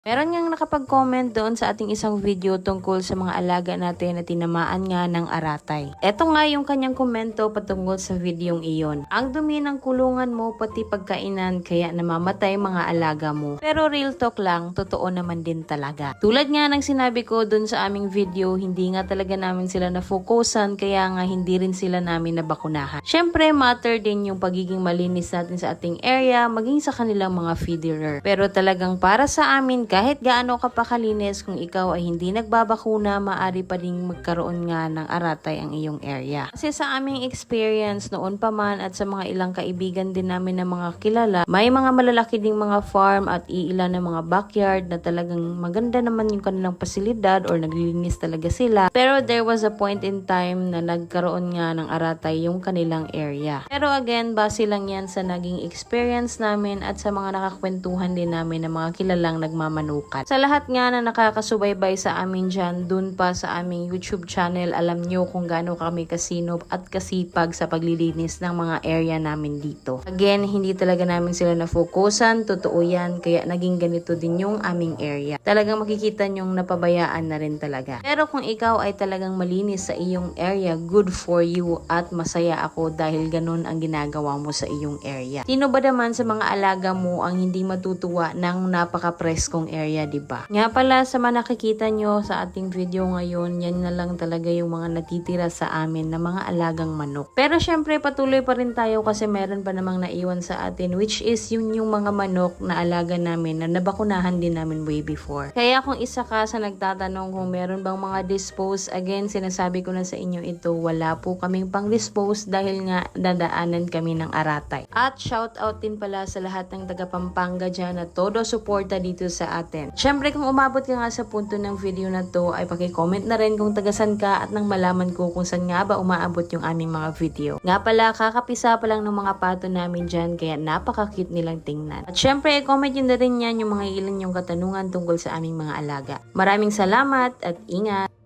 Meron ngang nakapag-comment doon sa ating isang video tungkol sa mga alaga natin na tinamaan nga ng aratay. Ito nga yung kanyang komento patungkol sa videong iyon. Ang dumi ng kulungan mo pati pagkainan kaya namamatay mga alaga mo. Pero real talk lang, totoo naman din talaga. Tulad nga ng sinabi ko doon sa aming video, hindi nga talaga namin sila na-focusan kaya nga hindi rin sila namin nabakunahan. Syempre matter din yung pagiging malinis natin sa ating area maging sa kanilang mga feederer. Pero talagang para sa amin kahit gaano ka pa kalinis kung ikaw ay hindi nagbabakuna, maari pa rin magkaroon nga ng aratay ang iyong area. Kasi sa aming experience noon pa man at sa mga ilang kaibigan din namin na mga kilala, may mga malalaki ding mga farm at iilan ng mga backyard na talagang maganda naman yung kanilang pasilidad or naglilinis talaga sila. Pero there was a point in time na nagkaroon nga ng aratay yung kanilang area. Pero again, base lang yan sa naging experience namin at sa mga nakakwentuhan din namin ng mga kilalang nagmamanukan. Sa lahat nga na nakakasubaybay sa amin dyan, dun pa sa aming YouTube channel, alam nyo kung gaano kami kasino at kasipag sa paglilinis ng mga area namin dito. Again, hindi talaga namin sila na-focusan, totoo yan, kaya naging ganito din yung aming area. Talagang makikita nyong napabayaan na rin talaga. Pero kung ikaw ay talagang malinis sa iyong area, good for you at masaya ako dahil ganun ang ginagawa mo sa iyong area. Sino ba naman sa mga alaga mo ang hindi matutuwa ng napaka-preskong area, diba? Nga pala sa mga nakikita nyo sa ating video ngayon, yan na lang talaga yung mga natitira sa amin na mga alagang manok. Pero syempre patuloy pa rin tayo kasi meron pa namang naiwan sa atin which is yung mga manok na alaga namin na nabakunahan din namin way before. Kaya kung isa ka sa nagtatanong kung meron bang mga dispose, again sinasabi ko na sa inyo ito, wala po kaming pang dispose dahil nga dadaanan kami ng aratay. At shout out din pala sa lahat ng taga Pampanga dyan na todo suporta dito sa atin. Syempre kung umabot ka nga sa punto ng video na to ay paki-comment na rin kung tagasan ka at nang malaman ko kung saan nga ba umaabot yung aming mga video. Nga pala kakapisa pa lang ng mga pato namin dyan kaya napaka-cute nilang tingnan. At syempre i-comment nyo na rin yan yung mga ilan yung katanungan tungkol sa aming mga alaga. Maraming salamat at ingat!